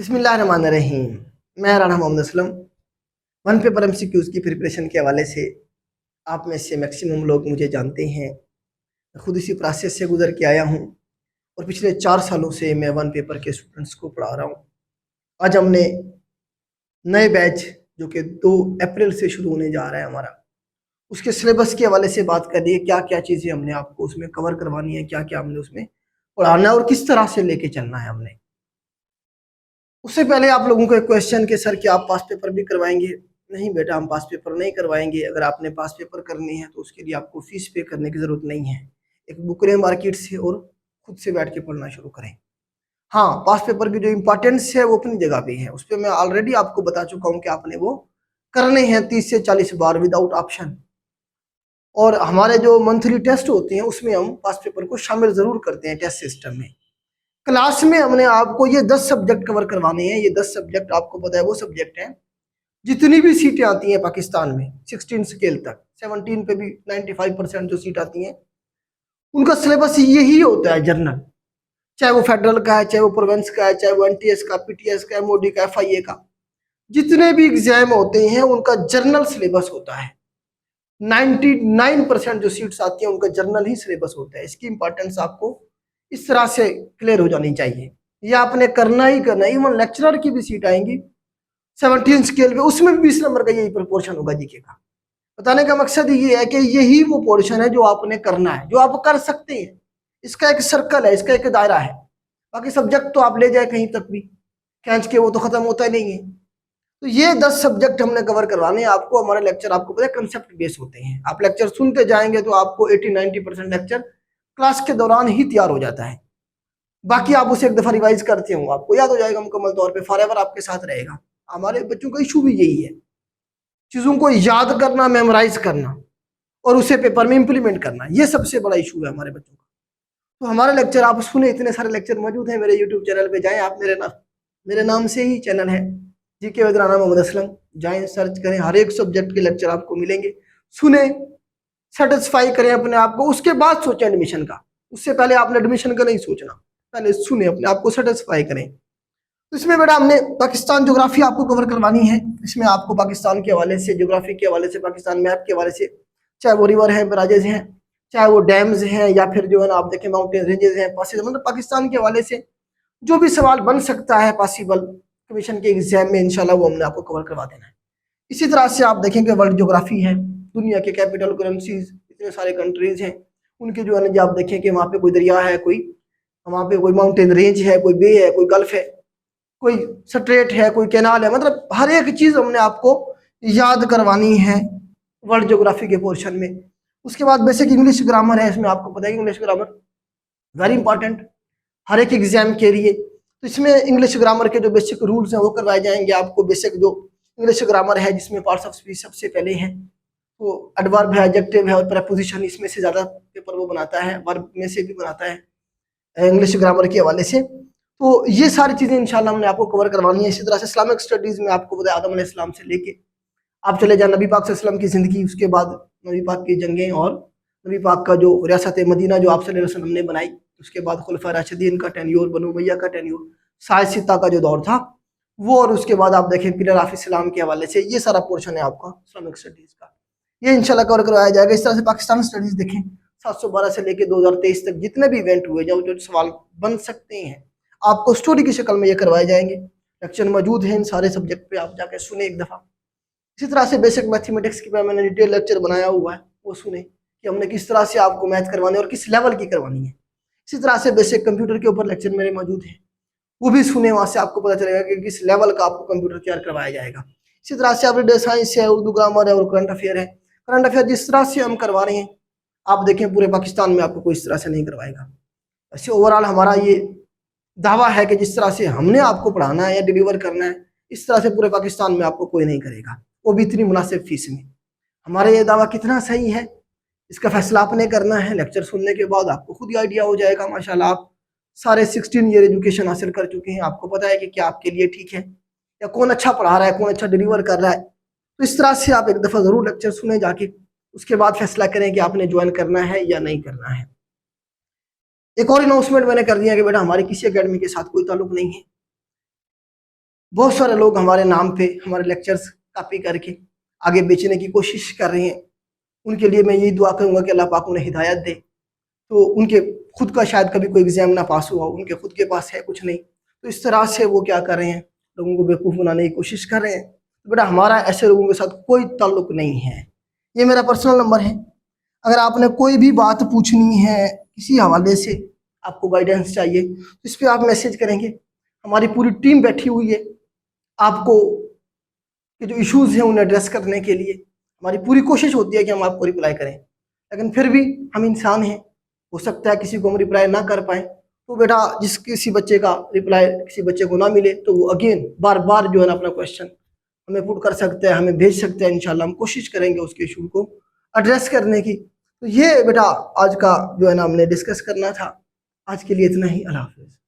बिस्मिल्लाहिर्रहमानिर्रहीम। मैं Rana Mohammad Aslam. One paper MCQs की प्रिपरेशन के हवाले से आप में से मैक्सिमम लोग मुझे जानते हैं। मैं खुद इसी प्रोसेस से गुजर के आया हूँ और पिछले 4 सालों से मैं वन पेपर के स्टूडेंट्स को पढ़ा रहा हूँ। आज हमने नए बैच जो कि 2 अप्रैल से शुरू होने जा रहा है हमारा, उसके सिलेबस के हवाले से बात कर ली है। क्या क्या चीज़ें हमने आपको उसमें कवर करवानी है, क्या क्या हमने उसमें पढ़ाना है और किस तरह से लेके चलना है हमने। उससे पहले आप लोगों को एक क्वेश्चन कि सर क्या आप पास पेपर भी करवाएंगे? नहीं बेटा, हम पास पेपर नहीं करवाएंगे। अगर आपने पास पेपर करने हैं तो उसके लिए आपको फीस पे करने की ज़रूरत नहीं है। एक बुक लें मार्केट से और खुद से बैठ के पढ़ना शुरू करें। हाँ, पास पेपर की जो इम्पोर्टेंस है वो अपनी जगह पे है, उस पर मैं ऑलरेडी आपको बता चुका हूँ कि आपने वो करने हैं 30 से 40 बार विदाउट ऑप्शन। और हमारे जो मंथली टेस्ट होते हैं उसमें हम पास पेपर को शामिल ज़रूर करते हैं टेस्ट सिस्टम में। क्लास में हमने आपको ये 10 सब्जेक्ट कवर करवाने हैं। ये 10 सब्जेक्ट आपको पता है वो सब्जेक्ट हैं जितनी भी सीटें आती हैं पाकिस्तान में 16 स्केल तक, 17 पे भी 95% जो सीट आती हैं उनका सिलेबस यही होता है जनरल। चाहे वो फेडरल का है, चाहे वो प्रोविंस का है, चाहे वो एनटीएस का, पीटीएस का, एमओडी का, एफआईए का, जितने भी एग्जाम होते हैं उनका जर्नल सिलेबस होता है। 99% जो सीट्स आती हैं उनका जर्नल ही सिलेबस होता है। इसकी इंपॉर्टेंस आपको इस तरह से क्लियर हो जानी चाहिए। ये आपने करना ही करना है। इवन लेक्चरर की भी सीट आएंगी 17 स्केल पे, उसमें भी 20 नंबर का यही प्रपोर्शन होगा जीके का। बताने का मकसद ये है कि यही वो पोर्शन है जो आपने करना है, जो आप कर सकते हैं। इसका एक सर्कल है, इसका एक दायरा है। बाकी सब्जेक्ट तो आप ले जाए कहीं तक भी खींच के, वो तो खत्म होता ही नहीं है। तो ये 10 सब्जेक्ट हमने कवर करवाने हैं आपको। हमारे लेक्चर आपको पता है कंसेप्ट बेस होते हैं। आप लेक्चर सुनते जाएंगे तो आपको 80-90% लेक्चर क्लास के दौरान ही तैयार हो जाता है। बाकी आप उसे एक दफा रिवाइज करते हो, आपको याद हो जाएगा मुकम्मल तौर पे, फॉरएवर आपके साथ रहेगा। हमारे बच्चों का इशू भी यही है, चीजों को याद करना, मेमोराइज करना और उसे पेपर में इंप्लीमेंट करना। ये सबसे बड़ा इशू है हमारे बच्चों का। तो हमारे लेक्चर आप सुने, इतने सारे लेक्चर मौजूद हैं मेरे यूट्यूब चैनल पे। जाएं आप, मेरे नाम से ही चैनल है जीके विद राना मोहम्मद असलम। जाएं, सर्च करें, हर एक सब्जेक्ट के लेक्चर आपको मिलेंगे। सुने, सेटिस्फाई करें अपने आप को, उसके बाद सोचें एडमिशन का। उससे पहले आपने एडमिशन का नहीं सोचना, पहले सुने, अपने आप को सेटिस्फाई करें। तो इसमें बेटा हमने पाकिस्तान ज्योग्राफी आपको कवर करवानी है। इसमें आपको पाकिस्तान के हवाले से, ज्योग्राफी के हवाले से, पाकिस्तान मैप के हवाले से, चाहे वो रिवर है, बराजेज हैं, चाहे वो डैम्स हैं, या फिर जो है ना आप देखें माउंटेन रेंजेस हैं, पासिस, मतलब पाकिस्तान के हवाले से जो भी सवाल बन सकता है पॉसिबल कमीशन के एग्जाम में, इंशाल्लाह वो हमने आपको कवर करवा देना है। इसी तरह से आप देखेंगे वर्ल्ड ज्योग्राफी है, दुनिया के कैपिटल करेंसीज, इतने सारे कंट्रीज हैं, उनके जो है ना आप देखें कि वहाँ पे कोई दरिया है, कोई वहाँ पे कोई माउंटेन रेंज है, कोई बे है, कोई गल्फ है, कोई स्ट्रेट है, कोई कैनाल है, मतलब हर एक चीज हमने आपको याद करवानी है वर्ल्ड ज्योग्राफी के पोर्शन में। उसके बाद बेसिक इंग्लिश ग्रामर है। इसमें आपको पता है इंग्लिश ग्रामर वेरी इंपॉर्टेंट हर एक एग्जाम के लिए। तो इसमें इंग्लिश ग्रामर के जो बेसिक रूल्स हैं वो करवाए जाएंगे आपको। बेसिक जो इंग्लिश ग्रामर है जिसमें पार्ट्स ऑफ स्पीच सबसे पहले हैं, तो एडवर्ब है, एडजेक्टिव है और प्रेपोजिशन, इसमें से ज्यादा पेपर वो बनाता है, वर्ब में से भी बनाता है इंग्लिश ग्रामर के हवाले से। तो ये सारी चीजें इंशाल्लाह हमने आपको कवर करवानी है। इसी तरह से इस्लामिक स्टडीज में आपको बताया आदम अलैहिस्सलाम से लेके आप चले जाए नबी पाक सल्लल्लाहु अलैहि वसल्लम की जिंदगी, उसके बाद नबी पाक की जंगें और नबी पाक का जो रियासत मदीना जो आप सल्लल्लाहु अलैहि वसल्लम ने बनाई, उसके बाद खुलफा राशिदीन का टेन्योर, बनु उमैया का टेन्योर, साय सित्ता का जो दौर था वो, और उसके बाद आप देखें पिलर ऑफ इस्लाम के हवाले से, ये सारा पोर्शन है आपका इस्लामिक स्टडीज का, ये इंशाल्लाह कवर करवाया जाएगा। इस तरह से पाकिस्तान स्टडीज देखें 712 से लेकर 2023 तक जितने भी इवेंट हुए, जो सवाल बन सकते हैं आपको स्टोरी की शक्ल में ये करवाए जाएंगे। लेक्चर मौजूद है इन सारे सब्जेक्ट पे, आप जाके सुने एक दफ़ा। इसी तरह से बेसिक मैथमेटिक्स की पे मैंने डिटेल लेक्चर बनाया हुआ है, वो सुने कि हमने किस तरह से आपको मैथ करवानी है और किस लेवल की करवानी है। इसी तरह से बेसिक कंप्यूटर के ऊपर लेक्चर मेरे मौजूद हैं, वो भी सुने, वहाँ से आपको पता चलेगा कि किस लेवल का आपको कंप्यूटर तैयार करवाया जाएगा। इसी तरह से एवरीडे साइंस है, उर्दू ग्रामर है और करंट अफेयर है। करंट अफेयर जिस तरह से हम करवा रहे हैं आप देखें पूरे पाकिस्तान में आपको कोई इस तरह से नहीं करवाएगा। ऐसे ओवरऑल हमारा ये दावा है कि जिस तरह से हमने आपको पढ़ाना है या डिलीवर करना है, इस तरह से पूरे पाकिस्तान में आपको कोई नहीं करेगा, वो भी इतनी मुनासिब फीस में। हमारा ये दावा कितना सही है इसका फैसला आपने करना है। लेक्चर सुनने के बाद आपको खुद ही आइडिया हो जाएगा। माशाल्लाह आप सारे 16 ईयर एजुकेशन हासिल कर चुके हैं, आपको पता है कि क्या आपके लिए ठीक है या कौन अच्छा पढ़ा रहा है, कौन अच्छा डिलीवर कर रहा है। तो इस तरह से आप एक दफ़ा ज़रूर लेक्चर सुने जाके, उसके बाद फैसला करें कि आपने ज्वाइन करना है या नहीं करना है। एक और अनाउंसमेंट मैंने कर दिया कि बेटा हमारी किसी अकेडमी के साथ कोई ताल्लुक नहीं है। बहुत सारे लोग हमारे नाम पे हमारे लेक्चर्स कॉपी करके आगे बेचने की कोशिश कर रहे हैं। उनके लिए मैं यही दुआ करूंगा कि अल्लाह पाक उन्हें हिदायत दे। तो उनके खुद का शायद कभी कोई एग्जाम ना पास हुआ, उनके खुद के पास है कुछ नहीं, तो इस तरह से वो क्या कर रहे हैं, लोगों को बेवकूफ़ बनाने की कोशिश कर रहे हैं। तो बेटा हमारा ऐसे लोगों के साथ कोई ताल्लुक नहीं है। ये मेरा पर्सनल नंबर है। अगर आपने कोई भी बात पूछनी है किसी हवाले से, आपको गाइडेंस चाहिए, तो इस पर आप मैसेज करेंगे। हमारी पूरी टीम बैठी हुई है आपको के जो इश्यूज़ हैं उन्हें एड्रेस करने के लिए। हमारी पूरी कोशिश होती है कि हम आपको रिप्लाई करें, लेकिन फिर भी हम इंसान हैं, हो सकता है किसी को हम रिप्लाई ना कर पाएँ। तो बेटा जिस किसी बच्चे का रिप्लाई किसी बच्चे को ना मिले तो वो अगेन बार बार जो है ना अपना क्वेश्चन हमें पुट कर सकते हैं, हमें भेज सकते हैं। इंशाल्लाह हम कोशिश करेंगे उसके इशू को एड्रेस करने की। तो ये बेटा आज का जो है ना हमने डिस्कस करना था। आज के लिए इतना ही। अल्लाह हाफ़िज़।